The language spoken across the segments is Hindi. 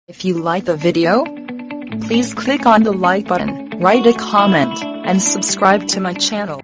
If you like the video, please click on the like button, write a comment, and subscribe to my channel.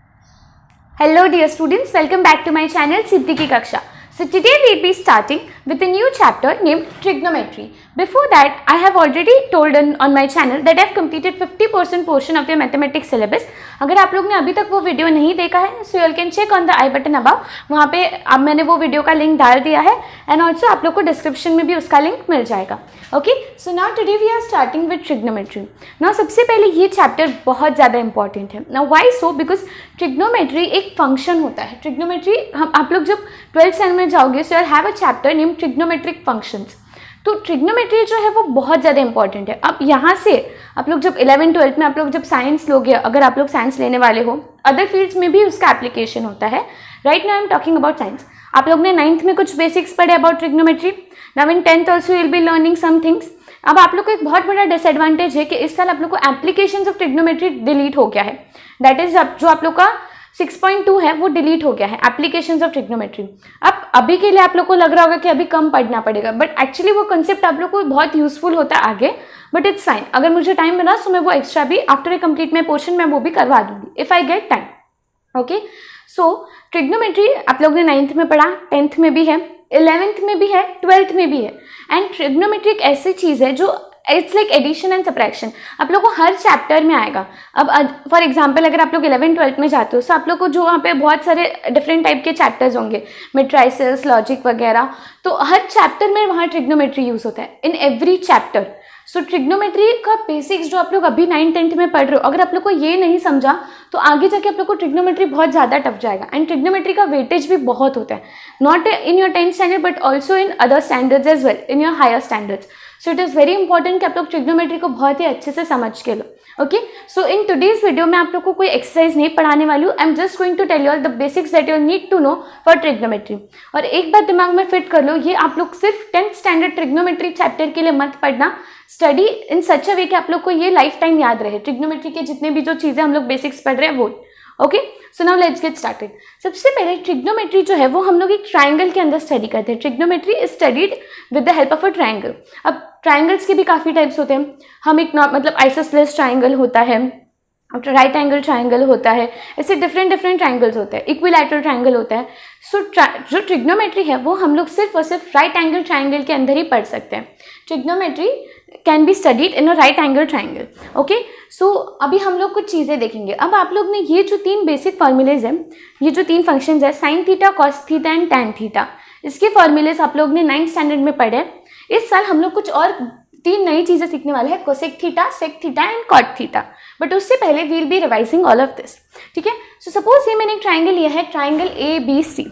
Hello dear students, welcome back to my channel Siddhi Ki Kaksha. So today we'll be starting with a new chapter named Trigonometry. Before that, I have already told on my channel that I have completed 50% portion of your mathematics syllabus. अगर आप लोग ने अभी तक वो वीडियो नहीं देखा है, so you can check on the I button above. वहाँ पे अब मैंने वो वीडियो का लिंक डाल दिया है and also आप लोग को डिस्क्रिप्शन में भी उसका लिंक मिल जाएगा. Okay, so now today we are starting with trigonometry. Now सबसे पहले ये चैप्टर बहुत ज़्यादा इंपॉर्टेंट है. Now why so? Because trigonometry एक फंक्शन होता है. trigonometry हम आप लोग जब 12th स्टैंडर्ड में जाओगे so you'll have a chapter named trigonometric functions. तो ट्रिग्नोमेट्री जो है वो बहुत ज़्यादा इंपॉर्टेंट है. अब यहाँ से आप लोग जब 11th-12th में आप लोग जब साइंस लोगे, अगर आप लोग साइंस लेने वाले हो, अदर फील्ड्स में भी उसका एप्लीकेशन होता है. Right now I am talking about science. आप लोग ने 9th में कुछ बेसिक्स पढ़े about trigonometry. Now in 10th also will be learning some things. अब आप लोग को एक बहुत बड़ा डिसएडवांटेज है कि इस साल आप लोग को एप्लीकेशंस ऑफ ट्रिग्नोमेट्री डिलीट हो गया है. दैट इज जो आप लोग का 6.2 है वो डिलीट हो गया है, एप्लीकेशंस ऑफ ट्रिग्नोमेट्री. अब अभी के लिए आप लोग को लग रहा होगा कि अभी कम पढ़ना पड़ेगा, बट एक्चुअली वो कंसेप्ट आप लोग को बहुत यूजफुल होता है आगे. बट इट्स फाइन, अगर मुझे टाइम मिला तो मैं वो एक्स्ट्रा भी after I complete my portion मैं वो भी करवा दूंगी if I get time. Okay, so trigonometry आप लोग ने 9th में पढ़ा, 10th में भी है, 11th में भी है, 12th में भी है. एंड ट्रिग्नोमेट्री एक ऐसी चीज़ है जो it's like addition and subtraction. आप लोग को हर चैप्टर में आएगा. अब फॉर एग्जांपल अगर आप लोग 11th-12th में जाते हो तो आप लोग को जो वहाँ पे बहुत सारे डिफरेंट टाइप के चैप्टर्स होंगे, मेट्राइसिस, लॉजिक वगैरह, तो हर चैप्टर में वहाँ ट्रिग्नोमेट्री यूज होता है in every chapter. So trigonometry का बेसिक्स जो आप लोग अभी 9th-10th में पढ़ रहे हो, अगर आप लोग को ये नहीं समझा तो आगे जाके आप लोग को ट्रिग्नोमेट्री बहुत ज़्यादा टफ जाएगा. एंड ट्रिग्नोमेट्री का वेटेज भी बहुत होता है, not in your 10th standard but also in other standards as well, in your higher standards. So it is very important कि आप लोग ट्रिग्नोमेट्री को बहुत ही अच्छे से समझ के लो. Okay, so in today's video में आप लोग को कोई एक्सरसाइज नहीं पढ़ाने वाली हूँ. I am just going to tell you all the basics that you need to know for trigonometry. और एक बात दिमाग में फिट कर लो, ये आप लोग सिर्फ 10th स्टैंडर्ड ट्रिग्नोमेट्री चैप्टर के लिए मत पढ़ना. स्टडी इन सच अ वे कि आप लोग को ये लाइफ टाइम याद रहे. ट्रिग्नोमेट्री के जितने भी जो चीज़ें हम लोग बेसिक्स पढ़ रहे हैं वो. Okay, so now let's get started. सबसे पहले ट्रिग्नोमेट्री जो है वो हम लोग एक ट्राइंगल के अंदर स्टडी करते हैं. Trigonometry is studied with the help of a triangle. अब ट्राइंगल्स के भी काफ़ी टाइप्स होते हैं. हम एक मतलब आइसोसेलेस ट्राइंगल होता है, राइट एंगल ट्राइंगल होता है, ऐसे डिफरेंट ट्राइंगल्स होते हैं, इक्विलैटरल ट्राइंगल होता है. सो जो ट्रिग्नोमेट्री है वो हम लोग सिर्फ और सिर्फ राइट एंगल ट्राइंगल के अंदर ही पढ़ सकते हैं. Trigonometry can be studied in a right angle triangle. Okay, so अभी हम लोग कुछ चीज़ें देखेंगे. अब आप लोग ने ये जो 3 बेसिक फॉर्मूलेज हैं, ये जो 3 फंक्शंस है, sine theta, cos theta and tan theta, इसके फॉर्मूलेज आप लोग ने 9th स्टैंडर्ड में पढ़े. इस साल हम लोग कुछ और 3 नई चीज़ें सीखने वाले हैं, cosec theta, sec theta and cot theta. But उससे पहले we'll be revising all of this. ठीक है, सो सपोज ये मैंने एक ट्राइंगल लिया है, ट्राइंगल ए बी सी.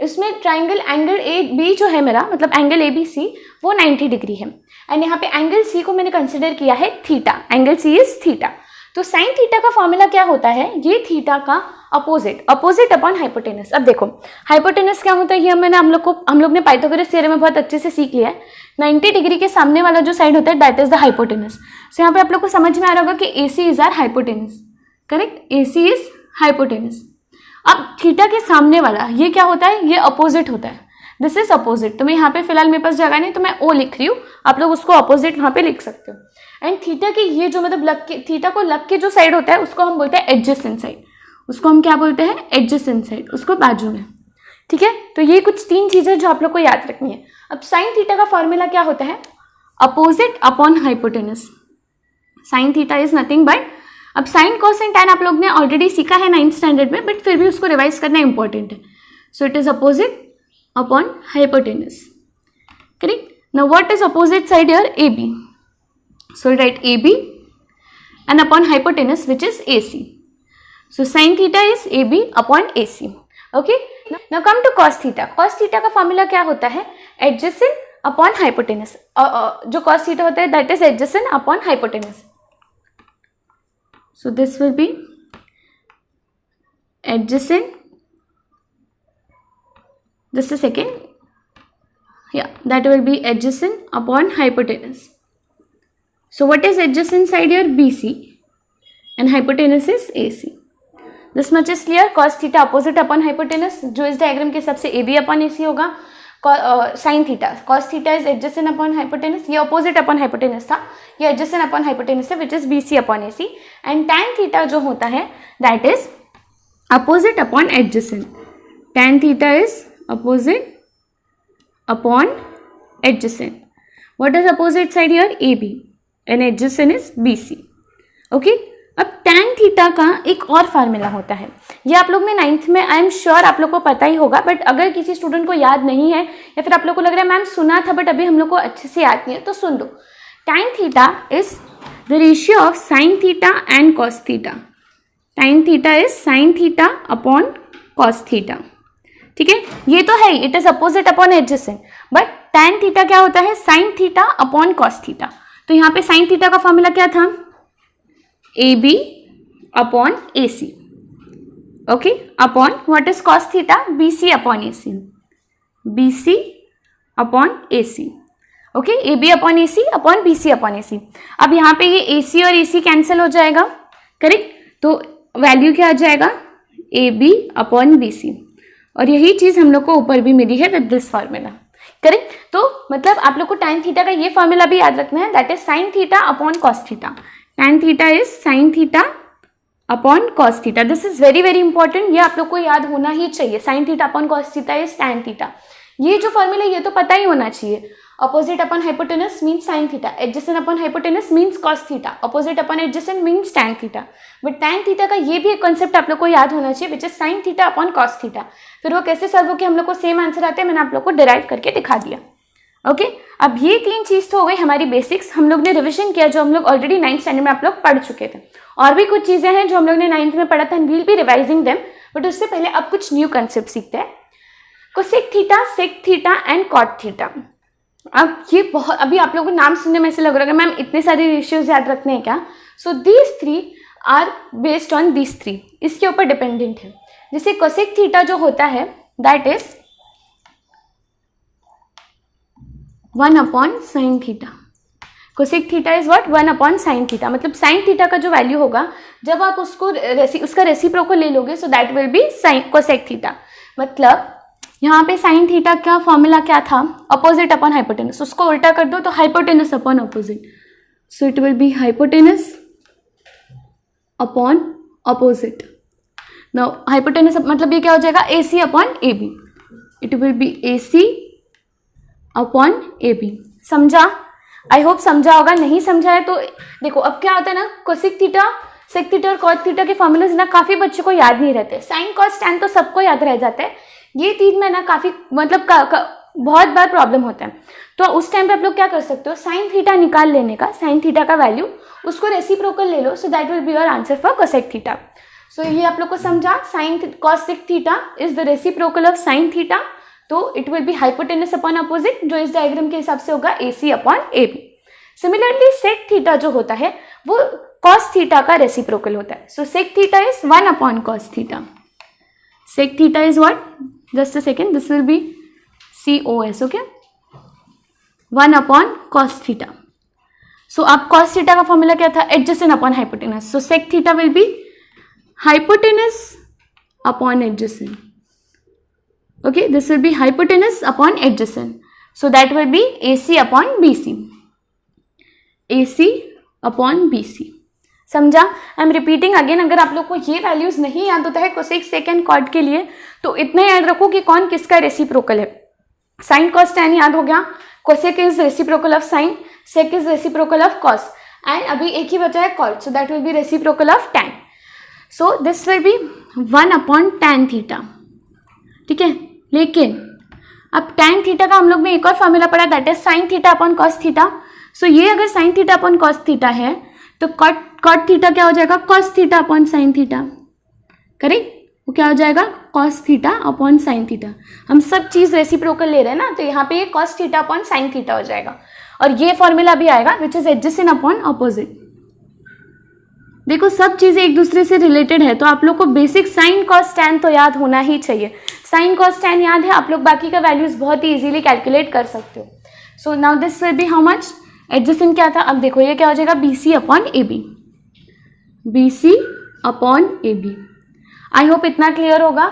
इसमें ट्राइंगल एंगल ए बी जो है मेरा, मतलब एंगल ए बी सी, वो 90 डिग्री है. एंड यहाँ पे एंगल सी को मैंने कंसिडर किया है theta. Angle C is theta. तो साइन थीटा का फॉर्मूला क्या होता है? ये थीटा का अपोजिट अपॉन हाइपोटेनस. अब देखो हाइपोटेनस क्या होता है, ये हम लोग ने पाइथागोरस थ्योरम में बहुत अच्छे से सीख लिया है. 90 डिग्री के सामने वाला जो साइड होता है दैट इज द हाइपोटेनस. सो यहाँ पे आप लोग को समझ में आ रहा होगा कि A C is our hypotenuse. Correct, A C is hypotenuse. अब थीटा के सामने वाला ये क्या होता है? ये अपोजिट होता है. This is opposite. तो मैं यहाँ पे फिलहाल मेरे पास जगह नहीं तो मैं ओ लिख रही हूँ, आप लोग उसको अपोजिट वहाँ पे लिख सकते हो. एंड थीटा के ये जो मतलब लग के थीटा को लग के जो साइड होता है उसको हम बोलते हैं एडजेसेंट साइड. उसको हम क्या बोलते हैं? एडजेसेंट साइड, उसको बाजू में. ठीक है, तो ये कुछ 3 चीज़ें जो आप लोग को याद रखनी है. अब साइन थीटा का फॉर्मूला क्या होता है? Opposite upon hypotenuse. Sine theta is nothing but, अब साइन कॉस एंड टैन आप लोग ने ऑलरेडी सीखा है 9th स्टैंडर्ड में, बट फिर भी उसको रिवाइज करना इंपॉर्टेंट है. So it is opposite upon hypotenuse. Correct. Now what is opposite side here? AB. So write AB and upon hypotenuse which is AC. So sin theta is AB upon AC. Okay. Now come to cos theta. Cos theta का फॉर्मूला क्या होता है? Adjacent upon hypotenuse. जो cos theta होता है that is adjacent upon hypotenuse. So this will be adjacent. Just a second. Yeah, that will be adjacent upon hypotenuse. So what is adjacent side here? BC and hypotenuse is AC. This much is clear. Cos theta opposite upon hypotenuse, जो इस डायग्राम के हिसाब से AB upon AC होगा. Sine theta, cos theta is adjacent upon hypotenuse, ये अपोजिट अपॉन हाइपोटेनस था, ये एडजेसेंट अपॉन हाइपोटेनस है which is BC upon AC, and tan theta जो होता है that is opposite upon adjacent, tan theta is opposite upon adjacent. What is opposite side here? AB and adjacent is BC. Okay? अब tan थीटा का एक और फार्मूला होता है, ये आप लोग ने 9th में आई एम श्योर आप लोग को पता ही होगा, बट अगर किसी स्टूडेंट को याद नहीं है या फिर आप लोग को लग रहा है मैम सुना था बट अभी हम लोग को अच्छे से याद नहीं है, तो सुन लो. tan theta is the ratio of sine theta and cos theta. tan theta is sine theta upon cos theta. ठीक है, ये तो है, it is opposite upon adjacent, but tan theta क्या होता है? Sign theta upon cos theta. तो यहाँ पे साइन थीटा का फॉर्मूला क्या था? AB upon AC. Okay, upon what is cos theta? BC upon AC. BC upon AC. Okay, AB upon AC upon BC upon AC. अब यहाँ पे ये AC और AC कैंसिल हो जाएगा, करेक्ट? तो वैल्यू क्या आ जाएगा? AB upon BC. और यही चीज हम लोग को ऊपर भी मिली है विद दिस फॉर्मूला, करेक्ट? तो मतलब आप लोग को tan थीटा का ये फॉर्मूला भी याद रखना है, that is sine theta upon cos theta. tan theta is sine theta upon cos theta. This is very very important, ये आप लोग को याद होना ही चाहिए. Sign theta upon cos theta is tan theta. ये जो फॉर्मूला ये तो पता ही होना चाहिए. Opposite upon hypotenuse means sine theta, adjacent upon hypotenuse means cos theta, opposite upon adjacent means tan theta. But tan theta का ये भी एक कॉन्सेप्ट आप लोग को याद होना चाहिए which is sine theta upon cos theta. फिर वो कैसे सॉल्व हो के हम लोग को सेम आंसर आते हैं, मैंने आप लोग को डिराइव करके दिखा दिया. ओके, अब ये 3 चीज तो हो गई हमारी बेसिक्स. हम लोग ने रिविजन किया जो हम लोग ऑलरेडी 9th स्टैंडर्ड में आप लोग पढ़ चुके थे. और भी कुछ चीजें हैं जो हम लोग ने 9th में पढ़ा था, and we'll be revising them. But उससे पहले अब कुछ न्यू कंसेप्ट सीखते हैं. Cosec theta, sec theta and cot theta. अब ये बहुत, अभी आप लोगों को नाम सुनने में ऐसे लग रहा है मैम इतने सारे रेशियोज याद रखने हैं क्या? So these 3 are based on these 3, इसके ऊपर डिपेंडेंट है. जैसे कोसेक थीटा जो होता है that is 1 upon sine theta. Cosec theta is what? 1 upon sine theta. मतलब साइन थीटा का जो वैल्यू होगा जब आप उसको उसका रेसिप्रोकल ले लोगे so that will be sine cosec theta. मतलब यहाँ पे साइन थीटा का फॉर्मूला क्या था? Opposite upon hypotenuse. उसको उल्टा कर दो तो hypotenuse upon opposite. So it will be hypotenuse upon opposite. Now hypotenuse मतलब ये क्या हो जाएगा? AC upon AB. It will be AC upon AB. समझा? आई होप समझा होगा. नहीं समझा है तो देखो, अब क्या होता है ना, कोसेक थीटा, सेक थीटा और कॉट थीटा के फॉर्मूलाज ना काफी बच्चों को याद नहीं रहते. साइन कॉस टैन तो सबको याद रह जाता है. ये 3 में ना काफी मतलब बहुत बार प्रॉब्लम होता है. तो उस टाइम पे आप लोग क्या कर सकते हो? साइन थीटा निकाल लेने का, साइन थीटा का वैल्यू, उसको रेसिप्रोकल ले लो, so that will be your answer for cosec theta. सो ये आप लोग को समझा, sine cosec theta is the reciprocal of sine theta. तो it will be hypotenuse upon opposite, जो इस डायग्राम के हिसाब से होगा AC upon AB. Similarly sec theta जो होता है वो कॉस थीटा का रेसिप्रोकल होता है. So sec theta is 1 upon cos theta. Sec theta is what? Just a second, this will be COS. Okay, 1 upon cos theta. So अब कॉस थीटा का फॉर्मूला क्या था? Adjacent upon hypotenuse. So sec theta will be hypotenuse upon adjacent. Okay, this will be hypotenuse upon adjacent. So that will be AC upon BC. AC upon BC. समझा? I am repeating again. अगर आप लोग को ये वैल्यूज नहीं याद होता है कोसेक, सेक एंड कॉट के लिए, तो इतना याद रखो कि कौन किसका रेसिप्रोकल है. साइन कॉस टैन याद हो गया. Cosec is reciprocal of sine, sec is reciprocal of cos, and अभी एक ही बचा है cot. So that will be reciprocal of tan. So this will be 1 upon tan theta. ठीक है, लेकिन अब tan थीटा का हम लोग ने एक और फॉर्मूला पढ़ा, that is sine theta upon cos theta. सो ये अगर sine theta upon cos theta है तो कॉट थीटा क्या हो जाएगा? Cos theta upon sine theta. Correct? वो क्या हो जाएगा? Cos theta upon sine theta. हम सब चीज रेसिप्रोकल ले रहे हैं ना, तो यहाँ पे ये cos theta upon sine theta हो जाएगा. और ये फॉर्मूला भी आएगा which is adjacent upon opposite. देखो सब चीजें एक दूसरे से रिलेटेड है, तो आप लोग को बेसिक साइन कॉस टैन तो याद होना ही चाहिए. साइन कॉस टैन याद है, आप लोग बाकी का वैल्यूज बहुत ही इजीली कैलकुलेट कर सकते हो. So now this will B how much? Adjacent क्या था? अब देखो ये क्या हो जाएगा? BC upon AB. BC upon AB. I hope इतना क्लियर होगा.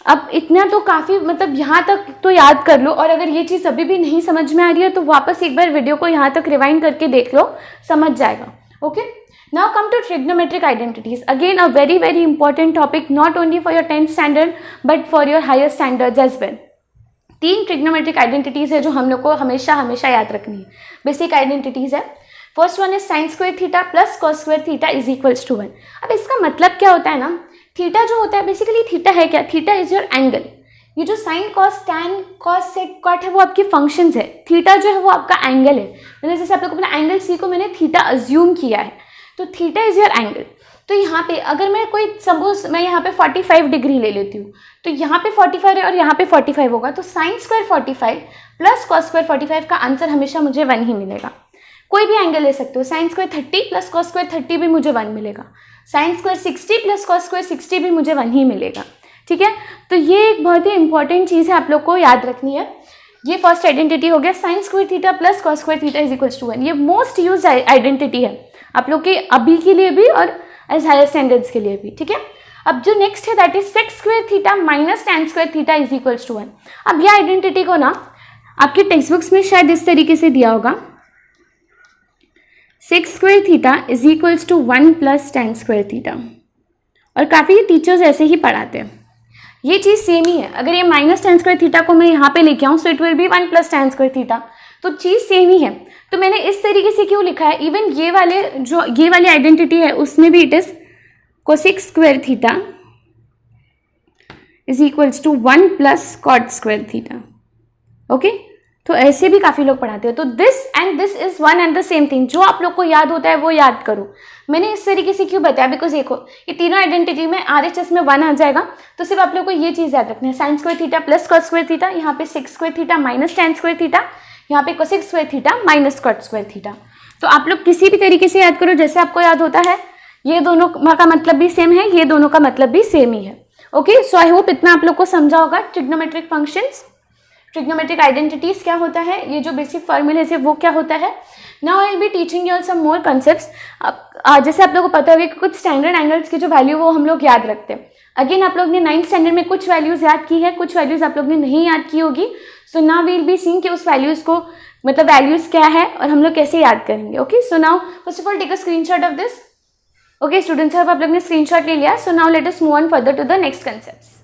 अब इतना तो काफ़ी, मतलब यहाँ तक तो याद कर लो, और अगर ये चीज़ अभी भी नहीं समझ में आ रही है तो वापस एक बार वीडियो को यहाँ तक रिवाइंड करके देख लो, समझ जाएगा। Okay, now come to trigonometric identities, again a very very important topic, not only for your 10th standard but for your higher standards as well. 3 trigonometric identities है जो हम लोग को हमेशा हमेशा याद रखनी है, बेसिक आइडेंटिटीज है। First one is sine square theta plus cos square theta is equals to 1। अब इसका मतलब क्या होता है ना, थीटा जो होता है बेसिकली, थीटा है क्या, थीटा इज योर एंगल। ये जो sine cos tan cos sec cot है वो आपकी फंक्शंस है, थीटा जो है वो आपका एंगल है। मैंने जैसे आप लोग को अपना एंगल सी को मैंने थीटा अज्यूम किया है, तो थीटा इज योर एंगल। तो यहाँ पे अगर मैं कोई सपोज मैं यहाँ पे 45 डिग्री ले लेती हूँ, तो यहाँ पे 45 है और यहाँ पे 45 होगा, तो sine square 45 plus cos square 45 का आंसर हमेशा मुझे 1 ही मिलेगा। कोई भी एंगल ले सकते हो, sine square 30 plus cos square 30 भी मुझे 1 मिलेगा, sine square 60 plus cos square 60 भी मुझे 1 ही मिलेगा। ठीक है, तो ये एक बहुत ही इंपॉर्टेंट चीज़ है, आप लोग को याद रखनी है। ये फर्स्ट आइडेंटिटी हो गया, sine square theta plus cos square theta is equals to 1। ये मोस्ट यूज आइडेंटिटी है आप लोग के अभी के लिए भी और एज हायर स्टैंडर्ड्स के लिए भी। ठीक है, अब जो नेक्स्ट है that is sec square theta minus tan square theta is equals to 1। अब ये आइडेंटिटी को ना आपके टेक्स्ट बुक्स में शायद इस तरीके से दिया होगा, sec square theta is equals to 1 plus tan square theta, और काफ़ी टीचर्स ऐसे ही पढ़ाते हैं। ये चीज़ सेम ही है, अगर ये माइनस टैन स्क्वायर थीटा को मैं यहाँ पे लेके आऊँ सो it will be 1 plus tan square theta, तो चीज़ सेम ही है। तो मैंने इस तरीके से क्यों लिखा है, इवन ये वाली आइडेंटिटी है उसमें भी it is cosec square theta is equals to 1 plus cot square theta. Okay, तो ऐसे भी काफ़ी लोग पढ़ाते हैं। तो this and this is one and the same thing, जो आप लोग को याद होता है वो याद करो। मैंने इस तरीके से क्यों बताया, बिकॉज देखो ये तीनों आइडेंटिटी में RHS में 1 आ जाएगा, तो सिर्फ आप लोग को ये चीज़ याद रखनी है, sine square theta plus cot square theta, यहाँ पे sec square theta minus tan square theta, यहाँ पे cosec square theta minus cot square theta. तो आप लोग किसी भी तरीके से याद करो जैसे आपको याद होता है। ये दोनों का मतलब भी सेम है, ये दोनों का मतलब भी सेम ही है। ओके, सो आई होप इतना आप लोग को समझा होगा। ट्रिग्नोमेट्रिक फंक्शंस, ट्रिग्नोमेट्रिक आइडेंटिटीज क्या होता है, ये जो बेसिक फॉर्मूले है वो क्या होता है। Now I will be teaching you some more concepts. जैसे आप लोगों को पता होगा कि कुछ स्टैंडर्ड एंगल्स की जो वैल्यू वो हम लोग याद रखते हैं। अगेन आप लोग ने 9th स्टैंडर्ड में कुछ वैल्यूज याद की है, कुछ वैल्यूज आप लोग ने नहीं याद की होगी। So now we will be seeing कि उस वैल्यूज को मतलब वैल्यूज क्या है और हम लोग कैसे याद करेंगे। Okay, so now first of all take a screenshot of this. Okay students, अब आप लोग ने स्क्रीनशॉट ले लिया। So now let us move on further to the next concepts.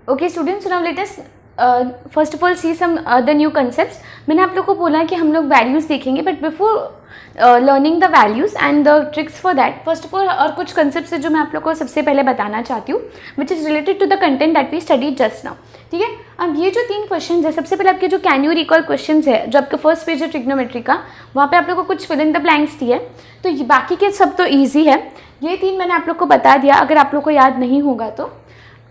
Okay students, so now let us first of all see some the new concepts. मैंने आप लोग को बोला कि हम लोग वैल्यूज़ देखेंगे, but before learning the values and the tricks for that, first of all और कुछ कंसेप्ट्स है जो मैं आप लोग को सबसे पहले बताना चाहती हूँ, which is related to the content that we study just now. ठीक है, अब ये जो 3 क्वेश्चन है, सबसे पहले आपके जो कैन यू रिकॉल क्वेश्चन है, जो आपका फर्स्ट पेज है ट्रिग्नोमेट्री का, वहाँ पे आप लोग को कुछ फिल इन द ब्लैंक्स दिए, तो ये बाकी के सब तो ईजी है। ये 3 मैंने आप लोग को बता दिया। अगर आप लोग को याद नहीं होगा तो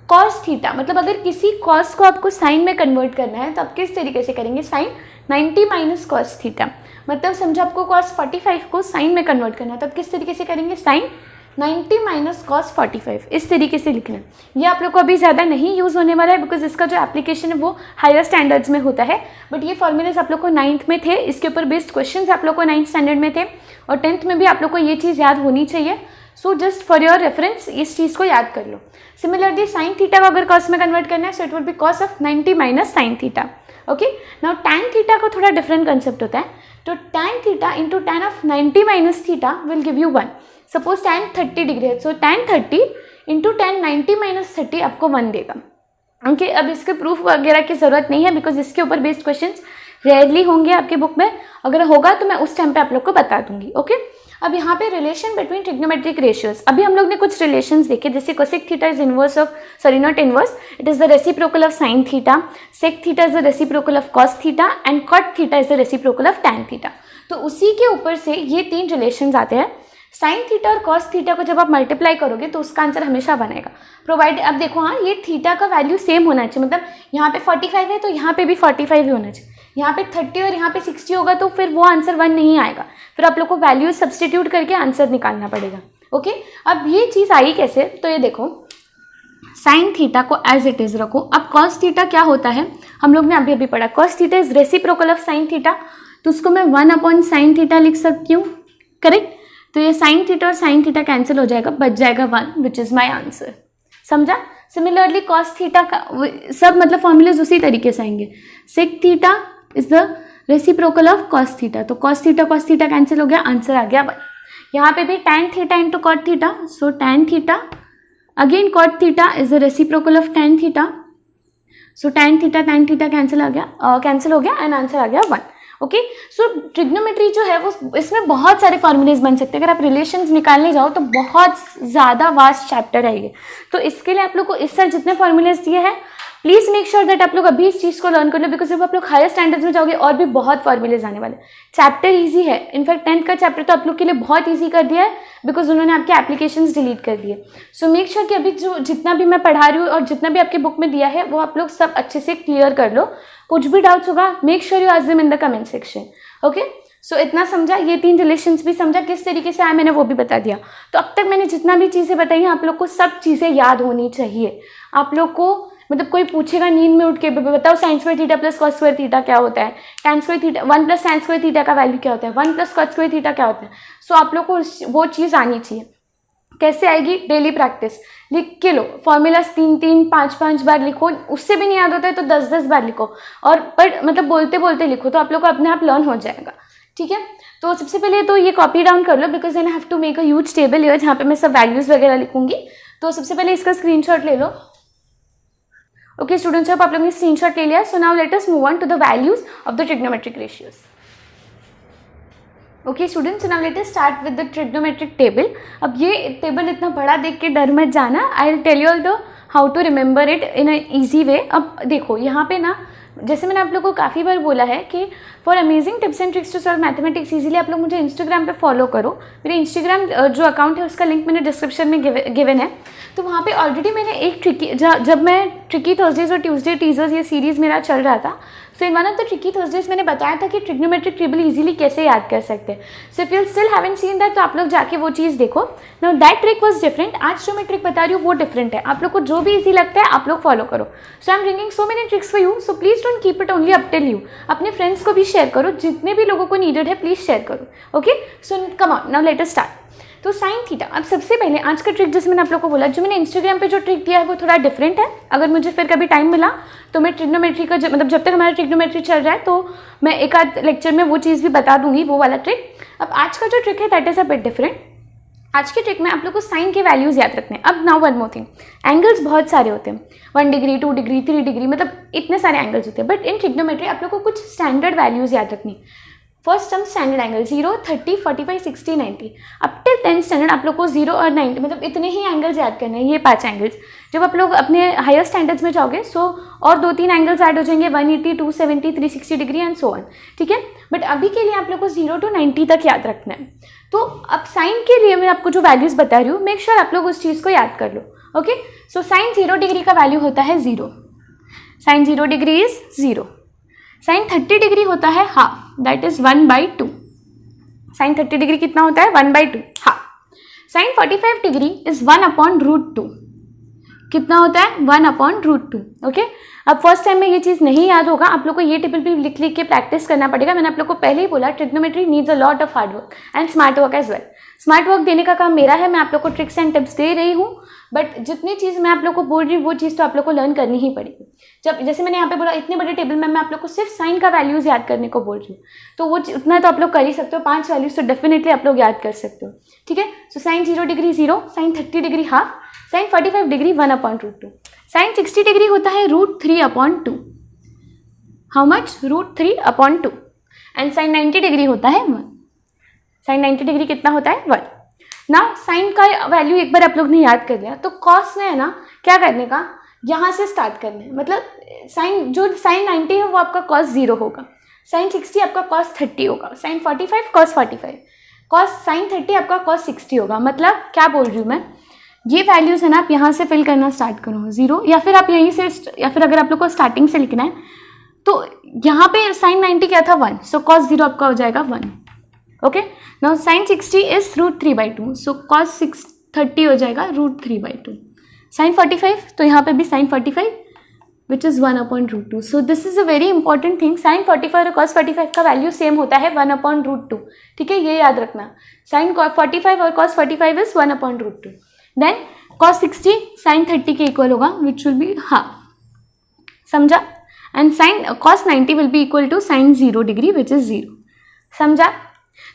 कॉस थीटा, मतलब अगर किसी कॉस को आपको साइन में कन्वर्ट करना है तो आप किस तरीके से करेंगे, साइन 90 माइनस कॉस थीटा। मतलब समझो आपको कॉस 45 को साइन में कन्वर्ट करना है तो आप किस तरीके से करेंगे, साइन 90 माइनस कॉस 45, इस तरीके से लिखना है। ये आप लोग को अभी ज़्यादा नहीं यूज़ होने वाला है बिकॉज इसका जो एप्लीकेशन है वो हायर स्टैंडर्ड्स में होता है, बट ये फॉर्मूलेज आप लोग को 9th में थे, इसके ऊपर बेस्ड क्वेश्चन आप लोग को 9th स्टैंडर्ड में थे, और 10th में भी आप लोग को ये चीज़ याद होनी चाहिए। So just for your reference इस चीज़ को याद कर लो। सिमिलरली साइन थीटा को अगर कॉस में कन्वर्ट करना है so it will be cos of 90 minus sine theta. Okay, now tan theta को थोड़ा डिफरेंट कंसेप्ट होता है, तो tan theta into tan of 90 minus theta will give you 1। Suppose tan 30 degree है, so tan 30 into tan 90 minus 30 आपको 1 देगा। ओके, अब इसके प्रूफ वगैरह की ज़रूरत नहीं है बिकॉज इसके ऊपर बेस्ड क्वेश्चन रेयरली होंगे आपके बुक में, अगर होगा तो मैं उस टाइम पे आप लोग को बता दूंगी। ओके, अब यहाँ पे रिलेशन बिटवीन ट्रिग्नोमेट्रिक रेशियोज, अभी हम लोग ने कुछ रिलेशंस देखे, जैसे cosec theta is inverse of, sorry not inverse, it is the reciprocal of sine theta, sec theta is the reciprocal of cos theta and cot theta is the reciprocal of tan theta. तो उसी के ऊपर से ये 3 रिलेशंस आते हैं। साइन थीटा और कॉस थीटा को जब आप मल्टीप्लाई करोगे तो उसका आंसर हमेशा बनेगा, प्रोवाइड, अब देखो हाँ, ये थीटा का वैल्यू सेम होना चाहिए, मतलब यहाँ पे 45 है तो यहाँ पे भी 45 ही होना चाहिए, यहाँ पे 30 और यहाँ पे 60 होगा तो फिर वो आंसर 1 नहीं आएगा, फिर आप लोग को वैल्यू सब्सटीट्यूट करके आंसर निकालना पड़ेगा। ओके, अब ये चीज़ आई कैसे, तो ये देखो साइन थीटा को एज इट इज रखो। अब कॉस थीटा क्या होता है, हम लोग ने अभी अभी पढ़ा, cos theta is reciprocal of sine theta, तो उसको मैं 1 अपॉन साइन थीटा लिख सकती हूँ, करेक्ट। तो ये साइन थीटा और साइन थीटा कैंसिल हो जाएगा, बच जाएगा 1 विच इज माई आंसर। समझा, सिमिलरली कॉस थीटा का सब मतलब फॉर्मूलेज उसी तरीके से आएंगे. Sec theta is the reciprocal of cos theta. तो कॉस थीटा कैंसिल हो गया, आंसर आ गया 1. यहाँ पे भी tan theta into cot theta, so tan theta again cot theta is the reciprocal of tan theta, so tan theta cancel हो गया एंड आंसर आ गया 1. ओके, सो ट्रिग्नोमेट्री जो है वो इसमें बहुत सारे फॉर्मूलेज बन सकते हैं. अगर आप रिलेशंस निकालने जाओ तो बहुत ज़्यादा वास्ट चैप्टर है ये. तो इसके लिए आप लोग को इस साल जितने फॉर्मूलेज दिए हैं प्लीज़ मेक श्योर दैट आप लोग अभी इस चीज़ को लर्न कर लो, बिकॉज जब आप लोग हायर स्टैंडर्ड्स में जाओगे और भी बहुत फॉर्मूलेज आने वाले. चैप्टर ईजी है, इनफैक्ट 10th का चैप्टर तो आप लोग के लिए बहुत ईजी कर दिया है बिकॉज उन्होंने आपके एप्लीकेशंस डिलीट कर दिए. सो मेक श्योर कि अभी जो जितना भी मैं पढ़ा रही हूँ और जितना भी आपके बुक में दिया है वो आप लोग सब अच्छे से क्लियर कर लो. कुछ भी डाउट्स होगा make sure you ask them in the comment section. Okay, so इतना समझा, ये 3 रिलेशंस भी समझा, किस तरीके से आया मैंने वो भी बता दिया. तो अब तक मैंने जितना भी चीज़ें बताई हैं आप लोग को सब चीज़ें याद होनी चाहिए. आप लोग को मतलब कोई पूछेगा नींद में उठ के बताओ sign square theta plus cos square theta क्या होता है, tan square theta 1 plus tan square theta का वैल्यू क्या होता है, 1 प्लस कॉस स्क्वायर थीटा क्या होता है. सो आप लोग को वो चीज़ आनी चाहिए. कैसे आएगी? Daily practice. लिख के लो फॉर्मूलाज 3-3 5-5 बार लिखो. उससे भी नहीं याद होता है तो 10-10 बार लिखो, और पर मतलब बोलते बोलते लिखो तो आप लोग को अपने आप लर्न हो जाएगा. ठीक है, तो सबसे पहले तो ये कॉपी डाउन कर लो because I have to make a huge table here जहाँ पे मैं सब वैल्यूज़ वगैरह लिखूंगी. तो सबसे पहले इसका स्क्रीनशॉट ले लो. ओके स्टूडेंट्स, अब आप लोगों ने स्क्रीनशॉट ले लिया. So now let us move on to the values of the trigonometric ratios. Okay students, now let us start with the trigonometric table. अब ये टेबल इतना बड़ा देख के डर मत जाना. I will tell you all the how to remember it in a easy way. अब देखो यहाँ पे ना, जैसे मैंने आप लोगों को काफ़ी बार बोला है कि for amazing tips and tricks to solve mathematics easily आप लोग मुझे इंस्टाग्राम पे फॉलो करो. मेरे इंस्टाग्राम जो अकाउंट है उसका लिंक मैंने डिस्क्रिप्शन में गिवन है. तो वहाँ पे ऑलरेडी मैंने एक ट्रिकी जब मैं ट्रिकी थर्सडेज और ट्यूसडे टीजर्स ये सीरीज़ मेरा चल रहा था, so in one of the tricky Thursdays मैंने बताया था कि ट्रिग्नोमेट्रिक टेबल इजीली कैसे याद कर सकते हैं. So if you still haven't seen that तो आप लोग जाके वो चीज़ देखो. Now that trick was different. आज जो मैं ट्रिक बता रही हूँ वो डिफरेंट है. आप लोग को जो भी ईजी लगता है आप लोग फॉलो करो. So I am bringing so many tricks for you, so please don't keep it only up till you. अपने फ्रेंड्स को भी शेयर करो, जितने भी लोगों को नीडेड है प्लीज शेयर करो. Okay, so come on now let us start. तो साइन थीटा. अब सबसे पहले आज का ट्रिक जैसे मैंने आप लोग को बोला, जो मैंने इंस्टाग्राम पे जो ट्रिक दिया है वो थोड़ा डिफरेंट है. अगर मुझे फिर कभी टाइम मिला तो मैं ट्रिग्नोमेट्री का मतलब जब तक हमारा ट्रिग्नोमेट्री चल रहा है तो मैं एक आध लेक्चर में वो चीज़ भी बता दूंगी, वो वाला ट्रिक. अब आज का जो ट्रिक है that is a bit different. आज के ट्रिक में आप लोग को साइन के वैल्यूज़ याद रखने हैं. अब now one more thing, angles बहुत सारे होते हैं, 1 डिग्री 2 डिग्री 3 डिग्री, मतलब इतने सारे एंगल्स होते हैं. बट इन ट्रिग्नोमेट्री आप लोग को कुछ स्टैंडर्ड वैल्यूज़ याद रखनी. First term standard angle 0, 30, 45, 60, 90. Up till 10th standard आप लोग को 0 और 90 मतलब इतने ही एंगल्स याद करने हैं, ये 5 एंगल्स. जब आप लोग अपने हायर स्टैंडर्ड्स में जाओगे सो और 2-3 एंगल्स ऐड हो जाएंगे, 180, 270, 360 डिग्री एंड सो ऑन. ठीक है, बट अभी के लिए आप लोग को 0 to 90 तक याद रखना है. तो अब साइन के लिए मैं आपको जो वैल्यूज़ बता रही हूँ मेक श्योर आप लोग उस चीज़ को याद कर लो. ओके, सो साइन 0 डिग्री का वैल्यू होता है 0. Sine 0 degree is 0. Sine 30 degree होता है half, that is 1/2. Sine 30 degree कितना होता है? 1/2, हाफ. Sine 45 degree is 1/√2. कितना होता है? 1/√2. ओके, अब फर्स्ट टाइम में ये चीज़ नहीं याद होगा, आप लोग को ये टेबल भी लिख लिख के प्रैक्टिस करना पड़ेगा. मैंने आप लोग को पहले ही बोला trigonometry needs a lot of hard work and smart work as well. Smart work देने का काम मेरा है, मैं आप लोग को ट्रिक्स एंड टिप्स दे रही हूँ, बट जितनी चीज़ मैं आप लोग को बोल रही हूँ वो चीज़ तो आप लोग को लर्न करनी ही पड़ेगी. जब जैसे मैंने यहाँ पे बोला इतने बड़े टेबल में मैं आप लोग को सिर्फ साइन का वैल्यूज़ याद करने को बोल रही हूँ, तो वो उतना तो आप लोग कर ही सकते हो. 5 वैल्यूज तो डेफिनेटली आप लोग याद कर सकते हो. ठीक है, so sine 0 degree 0, sine 30 degree half, sine 45 degree 1/√2. Sine 60 degree होता है √3/2. How much? √3/2. And sine 90 degree होता है 1. साइन 90 डिग्री कितना होता है? 1. ना साइन का वैल्यू एक बार आप लोग ने याद कर लिया तो कॉस में है ना क्या करने का, यहाँ से स्टार्ट करना है. मतलब साइन जो साइन 90 है वो आपका कॉस 0 होगा, साइन 60 आपका कॉस 30 होगा, साइन 45 कॉस 45, कॉस साइन 30 आपका कॉस 60 होगा. मतलब क्या बोल रही हूँ मैं, ये वैल्यूज़ है ना आप यहाँ से फिल करना स्टार्ट करो 0, या फिर आप यहीं से, या फिर अगर आप लोग को स्टार्टिंग से लिखना है तो यहाँ पे साइन 90 क्या था? 1, सो कॉस 0 आपका हो जाएगा 1. Okay, now sine 60 is √3/2, so cos 30 हो जाएगा √3/2. साइन 45 तो यहाँ पे भी sine 45 which is 1/√2. So this is a very important thing. Sine 45 और कॉस 45 का वैल्यू सेम होता है 1/√2. ठीक है, ये याद रखना. साइन 45 और cos 45 is 1/√2. Then cos 60 sin 30 के इक्वल होगा, विच विल बी हाफ, समझा। एंड sine cos 90 will be equal to sine 0 degree which is 0, समझा।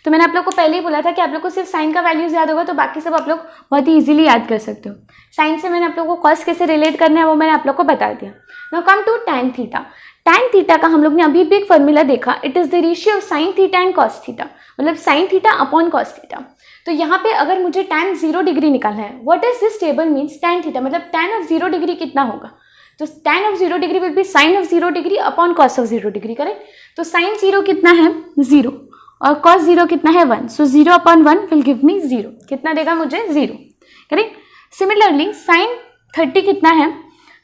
तो मैंने आप लोग को पहले ही बोला था कि आप लोग को सिर्फ साइन का वैल्यूज याद होगा तो बाकी सब आप लोग बहुत ही इजीली याद कर सकते हो। साइन से मैंने आप लोग को cos कैसे रिलेट करना है वो मैंने आप लोग को बता दिया। Now come to tan theta. tan theta का हम लोग ने अभी भी एक फॉर्मूला देखा, it is the ratio of sine theta and cos theta, मतलब sine theta upon cos theta. तो यहाँ पे अगर मुझे tan 0 डिग्री निकालना है, what is this table means tan theta, मतलब tan ऑफ 0 डिग्री कितना होगा, तो tan of 0 degree will be sine of 0 degree upon cos of 0 degree, correct. तो साइन 0 कितना है 0 और cos 0 कितना है 1, सो 0 अपॉन 1 विल गिव मी 0, कितना देगा मुझे 0, करेक्ट। सिमिलरली साइन 30 कितना है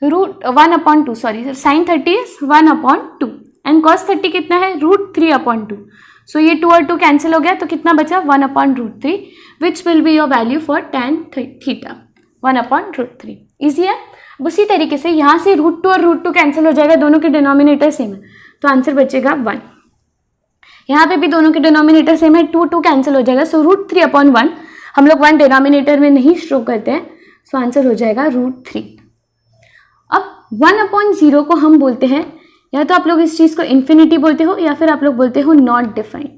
root 1 upon 2, sorry sine 30 is 1 upon 2 and cos 30 कितना है रूट 3 अपॉन 2, सो ये 2 और 2 कैंसिल हो गया तो कितना बचा 1 upon root 3 which will be your value for tan theta 1 upon root 3। Easy है। उसी तरीके से यहाँ से रूट 2 और रूट 2 कैंसिल हो जाएगा, दोनों के डिनोमिनेटर सेम है तो आंसर बचेगा 1। यहाँ पे भी दोनों के डिनोमिनेटर सेम है, 2 2 कैंसिल हो जाएगा, सो रूट 3 अपॉन 1 हम लोग 1 डिनोमिनेटर में नहीं शो करते हैं, सो आंसर हो जाएगा रूट 3। अब 1 अपॉन 0 को हम बोलते हैं, या तो आप लोग इस चीज़ को इन्फिनिटी बोलते हो या फिर आप लोग बोलते हो नॉट डिफाइंड,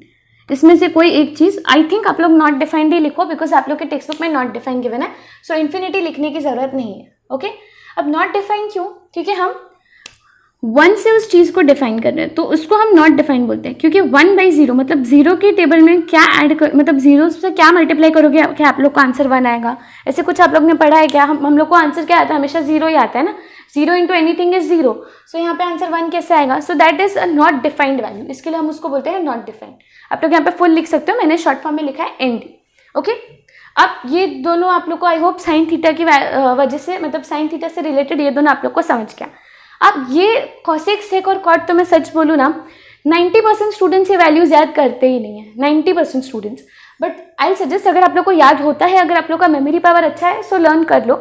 इसमें से कोई एक चीज़। आई थिंक आप लोग नॉट डिफाइंड ही लिखो बिकॉज आप लोग के टेक्स्ट बुक में नॉट डिफाइंड गिवन है, सो इन्फिनिटी लिखने की ज़रूरत नहीं है, ओके। अब नॉट डिफाइंड क्यों, क्योंकि हम 1 से उस चीज़ को डिफाइन कर रहे हैं तो उसको हम नॉट डिफाइन बोलते हैं, क्योंकि 1/0 मतलब 0 के टेबल में क्या ऐड कर, मतलब 0 से क्या मल्टीप्लाई करोगे क्या आप लोग का आंसर 1 आएगा, ऐसे कुछ आप लोग ने पढ़ा है क्या। हम लोग को आंसर क्या आता है, हमेशा 0 ही आता है ना, 0 इंटू एनीथिंग इज 0, सो यहाँ पे आंसर 1 कैसे आएगा, so that is a not defined value, इसके लिए हम उसको बोलते हैं नॉट डिफाइंड। आप लोग यहाँ पे फुल लिख सकते हो, मैंने शॉर्ट फॉर्म में लिखा है ND, ओके। अब ये दोनों आप लोग को आई होप साइन थीटा की वजह से, मतलब साइन थीटा से रिलेटेड ये दोनों आप लोग को समझ गया। अब ये कोसेक सेक और कॉट, तो मैं सच बोलूँ ना 90% स्टूडेंट्स ये वैल्यूज याद करते ही नहीं है, 90% स्टूडेंट्स। बट आई सजेस्ट अगर आप लोग को याद होता है, अगर आप लोग का मेमोरी पावर अच्छा है सो लर्न कर लो,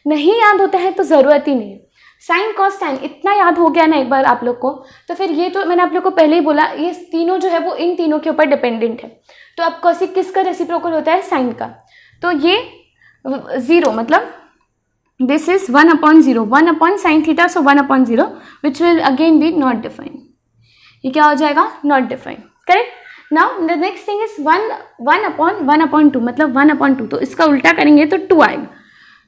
नहीं याद होता है तो ज़रूरत ही नहीं है। साइन कॉस टैन इतना याद हो गया ना एक बार आप लोग को, तो फिर ये तो मैंने आप लोग को पहले ही बोला, ये तीनों जो है वो इन तीनों के ऊपर डिपेंडेंट है। तो अब कोसेक किसका रेसिप्रोकल होता है, साइन का। तो ये 0 मतलब this is 1 upon 0, 1 upon sine theta, so 1 upon 0 which will again be not defined. ये क्या हो जाएगा, not defined, correct. Now the next thing is 1 upon 2 मतलब 1 अपॉन 2, तो इसका उल्टा करेंगे तो 2 आएगा।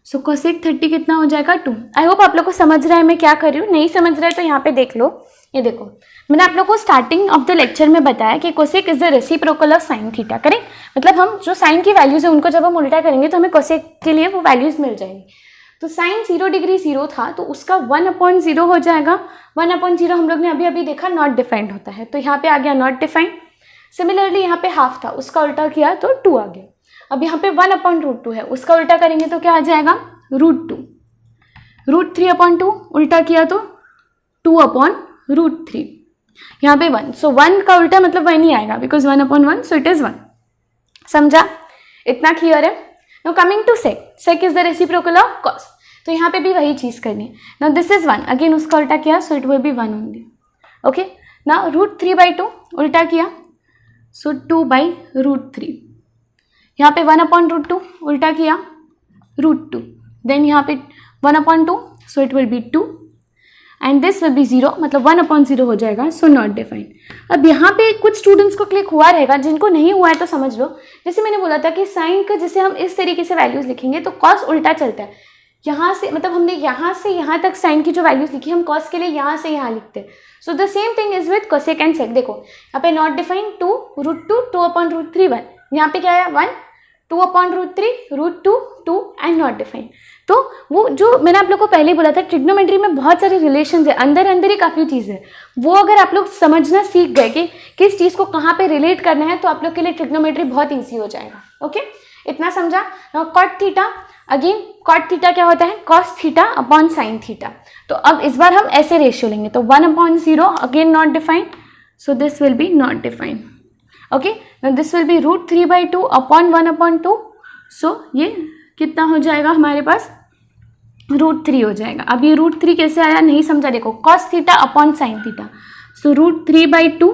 सो कोसेक 30 कितना हो जाएगा 2। आई होप आप लोग को समझ रहा है मैं क्या कर रही हूँ, नहीं समझ रहा है तो यहाँ पे देख लो। ये देखो मैंने आप लोग को स्टार्टिंग ऑफ द लेक्चर में बताया कि cosec is the reciprocal of sine theta, correct. मतलब हम जो साइन की वैल्यूज है उनको जब हम उल्टा करेंगे तो हमें कोसेक के लिए वो वैल्यूज मिल जाएंगी। तो साइन 0 डिग्री 0 था तो उसका 1 अपॉन 0 हो जाएगा। 1 अपॉन 0 हम लोग ने अभी अभी देखा नॉट डिफाइंड होता है, तो यहाँ पे आ गया नॉट डिफाइंड। सिमिलरली यहाँ पे हाफ था, उसका उल्टा किया तो 2 आ गया। अब यहाँ पे 1 अपॉन रूट 2 है, उसका उल्टा करेंगे तो क्या आ जाएगा रूट 2। रूट 3 अपॉन 2 उल्टा किया तो 2 अपॉन रूट 3। यहाँ पे 1, सो 1 का उल्टा मतलब 1 ही आएगा because 1 upon 1, so it is 1। समझा, इतना क्लियर है। Now coming to sec, sec is the reciprocal of cos, तो यहाँ पे भी वही चीज़ करनी है। नाउ दिस इज 1, अगेन उसका उल्टा किया so it will be 1 only, okay. Now root 3/2 उल्टा किया सो 2/√3। यहाँ पे 1 अपॉन रूट 2 उल्टा किया रूट 2, देन यहाँ पे 1 upon 2 so it will B 2 and this will B 0, मतलब 1 अपॉन 0 हो जाएगा, सो नॉट डिफाइंड। अब यहाँ पे कुछ स्टूडेंट्स को क्लिक हुआ रहेगा, जिनको नहीं हुआ है तो समझ लो। जैसे मैंने बोला था कि साइन का जैसे हम इस तरीके से वैल्यूज लिखेंगे तो कॉस उल्टा चलता है। यहाँ से मतलब हमने यहाँ से यहाँ तक साइन की जो वैल्यूज लिखी हम कॉस के लिए यहाँ से यहाँ लिखते हैं। So the same thing is with cosec and sec. देखो यहाँ पे not defined 2 root 2 2 upon root 3 1, यहाँ पे क्या है 1 2 upon root 3 root 2 2 and not defined. तो वो जो मैंने आप लोग को पहले ही बोला था, ट्रिग्नोमेट्री में बहुत सारे रिलेशंस है, अंदर अंदर ही काफ़ी चीज़ है। वो अगर आप लोग समझना सीख गए कि किस चीज़ को कहाँ पे रिलेट करना है तो आप लोग के लिए ट्रिग्नोमेट्री बहुत ईजी हो जाएगा, ओके। इतना समझा। Now cot theta, again cot theta क्या होता है, cos theta upon sine theta. तो अब इस बार हम ऐसे रेशियो लेंगे, तो 1 upon 0 again not defined, so this will be not defined, okay. Now this will be root 3/2 upon 1 upon 2, सो ये कितना हो जाएगा हमारे पास रूट 3 हो जाएगा। अब ये रूट 3 कैसे आया नहीं समझा, देखो cos theta upon sine theta, so root 3/2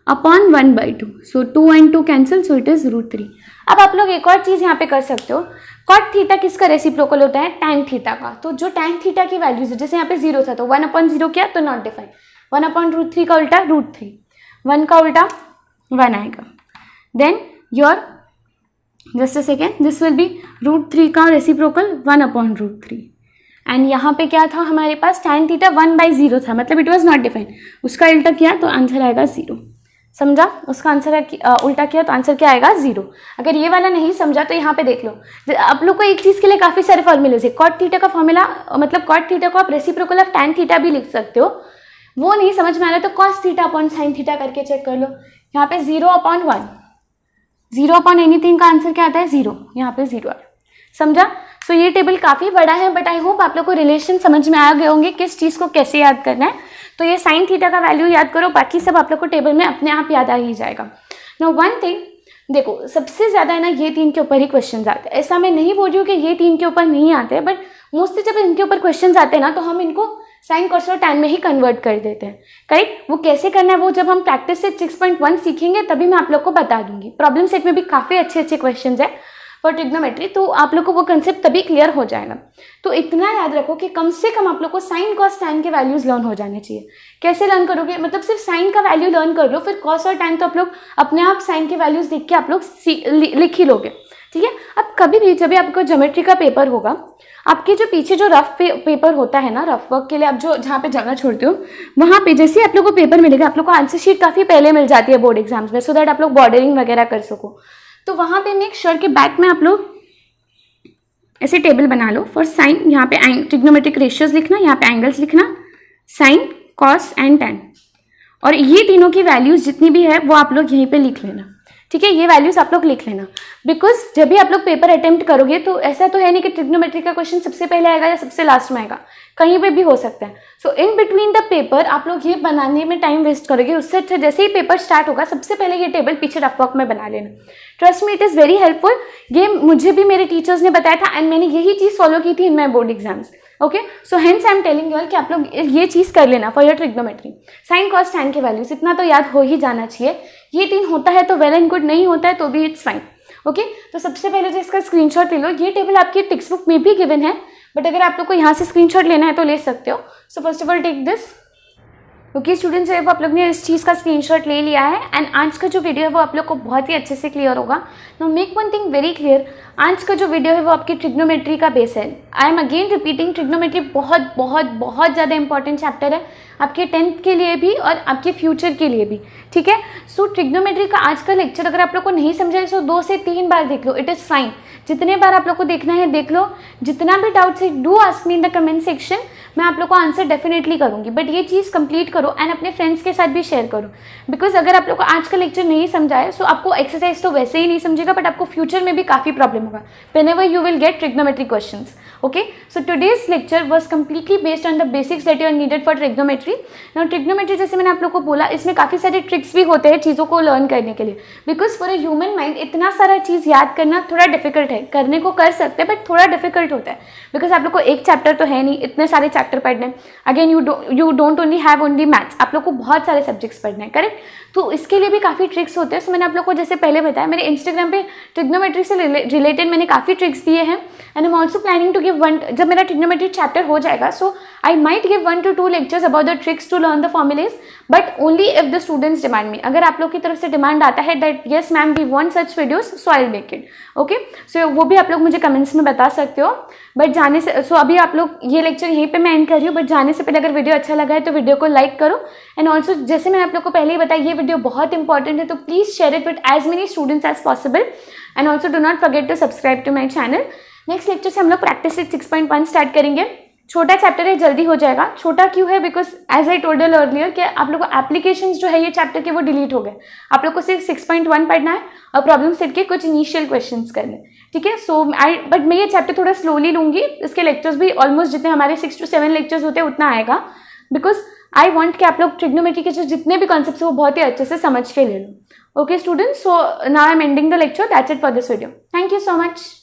upon 1/2. So 2 and 2 cancel, so it is √3. अब आप लोग एक और चीज़ यहाँ पे कर सकते हो. कॉट थीटा किसका रेसिप्रोकल होता है? टैन थीटा का. तो जो टैन थीटा की वैल्यूज है, जैसे यहाँ पे 0 था तो 1/0 किया तो नॉट डिफाइंड. 1/√3 का उल्टा √3. 1 का उल्टा 1 आएगा. Then your just a second, this will be √3 का रेसिप्रोकल 1/√3. एंड यहाँ पे क्या था हमारे पास? टैन थीटा 1/0 था, मतलब इट वॉज नॉट डिफाइंड. उसका उल्टा किया तो आंसर आएगा 0. समझा? उसका आंसर उल्टा किया तो आंसर क्या आएगा? 0. अगर ये वाला नहीं समझा तो यहाँ पे देख लो. आप लोग को एक चीज़ के लिए काफ़ी सारे फॉर्मूलेज है. कॉट थीटा का फॉर्मूला, मतलब कॉट थीटा को आप रेसिप्रोकल ऑफ टैन थीटा भी लिख सकते हो. वो नहीं समझ में आ रहा तो cos theta upon sine theta करके चेक कर लो. यहाँ पे 0/1, 0/anything का आंसर क्या आता है? 0. यहाँ पे 0 है. समझा? सो ये टेबल काफ़ी बड़ा है, बट आई होप आप लोग को रिलेशन समझ में आ गए होंगे किस चीज़ को कैसे याद करना है. तो ये साइन थीटा का वैल्यू याद करो, बाकी सब आप लोग को टेबल में अपने आप याद आ ही जाएगा. नाउ वन थिंग, देखो सबसे ज़्यादा है ना ये 3 के ऊपर ही क्वेश्चन आते हैं. ऐसा मैं नहीं बोल रही हूँ कि ये 3 के ऊपर नहीं आते हैं, बट मोस्टली जब इनके ऊपर क्वेश्चन आते हैं ना तो हम इनको साइन कॉस और टैन में ही कन्वर्ट कर देते हैं. करेक्ट? वो कैसे करना है वो जब हम प्रैक्टिस से 6.1 सीखेंगे तभी मैं आप लोग को बता दूंगी. प्रॉब्लम सेट में भी काफ़ी अच्छे क्वेश्चन है फॉर ट्रिग्नोमेट्री, तो आप लोग को वो कंसेप्ट तभी क्लियर हो जाएगा. तो इतना याद रखो कि कम से कम आप लोग को साइन कॉस टैन के वैल्यूज लर्न हो जाने चाहिए. कैसे लर्न करोगे? मतलब सिर्फ साइन का वैल्यू लर्न कर लो, फिर कॉस और टैन तो आप लोग अपने आप साइन के वैल्यूज देख के आप लोग लिख ही लोगे. ठीक है? अब कभी भी जब भी आपको ज्योमेट्री का पेपर होगा, आपके जो पीछे जो रफ पेपर होता है ना, रफ वर्क के लिए आप जो जहाँ पे जगह छोड़ते हो, वहाँ पे जैसे आप लोग को पेपर मिलेगा, आप लोग को आंसर शीट काफ़ी पहले मिल जाती है बोर्ड एग्जाम्स में, सो दैट आप लोग बॉर्डरिंग वगैरह कर सको. तो वहाँ पे मेक श्योर के बैक में आप लोग ऐसे टेबल बना लो फॉर साइन. यहाँ पे ट्रिग्नोमेट्रिक रेशियोज लिखना, यहाँ पे एंगल्स लिखना, साइन कॉस एंड टैन, और ये तीनों की वैल्यूज जितनी भी है वो आप लोग यहीं पे लिख लेना. ठीक है? ये वैल्यूज आप लोग लिख लेना, बिकॉज जब भी आप लोग पेपर अटेम्प्ट करोगे तो ऐसा तो है नहीं कि ट्रिग्नोमेट्री का क्वेश्चन सबसे पहले आएगा या सबसे लास्ट में आएगा, कहीं पे भी हो सकता है. सो इन बिटवीन द पेपर आप लोग ये बनाने में टाइम वेस्ट करोगे, उससे अच्छा जैसे ही पेपर स्टार्ट होगा सबसे पहले ये टेबल पीछे रफ वर्क में बना लेना. Trust me, it is very helpful. ये मुझे भी मेरे टीचर्स ने बताया था एंड मैंने यही चीज़ फॉलो की थी in my board exams. Okay, so hence I am telling you all कि आप लोग ये चीज़ कर लेना for your trigonometry. Sine cos tan के वैल्यूज इतना तो याद हो ही जाना चाहिए. ये 3 होता है तो वेल एंड गुड, नहीं होता है तो भी इट्स फाइन. ओके, तो सबसे पहले जो इसका स्क्रीनशॉट ले लो. ये टेबल आपकी टेक्स्ट बुक में भी गिवन है, बट अगर आप लोग को यहाँ से स्क्रीनशॉट लेना है तो ले सकते हो. So first of all take this. Okay students, जब आप लोग ने इस चीज़ का स्क्रीनशॉट ले लिया है एंड आज का जो वीडियो है वो आप लोग को बहुत ही अच्छे से क्लियर होगा. Now make one thing very clear, आज का जो वीडियो है वो आपकी ट्रिग्नोमेट्री का बेस है. I am again repeating, trigonometry बहुत बहुत बहुत ज़्यादा इंपॉर्टेंट चैप्टर है आपके 10th के लिए भी और आपके फ्यूचर के लिए भी. ठीक है? सो ट्रिग्नोमेट्री का आज का लेक्चर अगर आप लोग को नहीं समझा है तो 2 से 3 बार देख लो, इट इज़ फाइन. जितने बार आप लोग को देखना है देख लो. जितना भी डाउट्स है do ask me in the comment section, मैं आप लोग को आंसर डेफिनेटली करूंगी. बट ये चीज़ कंप्लीट करो एंड अपने फ्रेंड्स के साथ भी शेयर करो, बिकॉज अगर आप लोग को आज का लेक्चर नहीं समझा है सो आपको एक्सरसाइज तो वैसे ही नहीं समझेगा, बट आपको फ्यूचर में भी काफ़ी प्रॉब्लम होगा whenever you will get trigonometry questions. Okay, so today's lecture was completely based on the basics that you are needed for trigonometry. Now trigonometry जैसे मैंने आप लोग को बोला, इसमें काफ़ी सारे ट्रिक्स भी होते हैं चीज़ों को लर्न करने के लिए, because for a human mind इतना सारा चीज़ याद करना थोड़ा डिफिकल्ट है. करने को कर सकते हैं बट थोड़ा डिफिकल्ट होता है, बिकॉज आप लोग को एक चैप्टर तो है नहीं, इतने सारे चैप्टर पढ़ने हैं. Again you don't only have only maths, आप लोग को बहुत सारे सब्जेक्ट्स पढ़ने हैं. करेक्ट? तो इसके लिए भी काफ़ी ट्रिक्स होते हैं. सो मैंने आप लोग को जैसे पहले बताया, मेरे इंस्टाग्राम पे ट्रिग्नोमेट्री से रिलेटेड मैंने काफ़ी ट्रिक्स दिए हैं and I am also planning to give जब मेरा ट्रिग्नोमेट्री चैप्टर हो जाएगा so I might give 1 to 2 lectures about the tricks to learn the formulae, but only if the students demand me. अगर आप लोग की तरफ से डिमांड आता है that yes ma'am we want such videos, so I will make it. Okay, so वो भी आप लोग मुझे कमेंट्स में बता सकते हो. बट जाने से सो अभी आप लोग ये लेक्चर यहीं पे मैं एंड कर रही हूँ, बट जाने से पहले अगर वीडियो अच्छा लगा है तो वीडियो को लाइक करो. एंड ऑल्सो जैसे मैंने आप लोग को पहले ही बताया, ये वीडियो बहुत इंपॉर्टेंट है, तो please share it with as many students as possible. And also do not forget to subscribe to my channel. Next lecture से हम लोग प्रैक्टिस 6.1 स्टार्ट करेंगे. छोटा चैप्टर है, जल्दी हो जाएगा. छोटा क्यों है? Because as I told you earlier कि आप लोग को एप्लीकेशंस जो है ये चैप्टर के वो डिलीट हो गए. आप लोग को सिर्फ 6.1 पढ़ना है और प्रॉब्लम सेट के कुछ इनिशियल क्वेश्चंस करने. ठीक है? सो बट मैं ये चैप्टर थोड़ा स्लोली लूँगी. इसके लेक्चर्स भी ऑलमोस्ट जितने हमारे 6 to 7 लेक्चर्स होते हैं उतना आएगा, बिकॉज आई वॉन्ट कि आप लोग ट्रिग्नोमेट्री के जो जितने भी कॉन्सेप्ट्स हैं वो बहुत ही अच्छे से समझ के ले लो. Okay students, so now I am ending the lecture. That's it for this video. Thank you so much.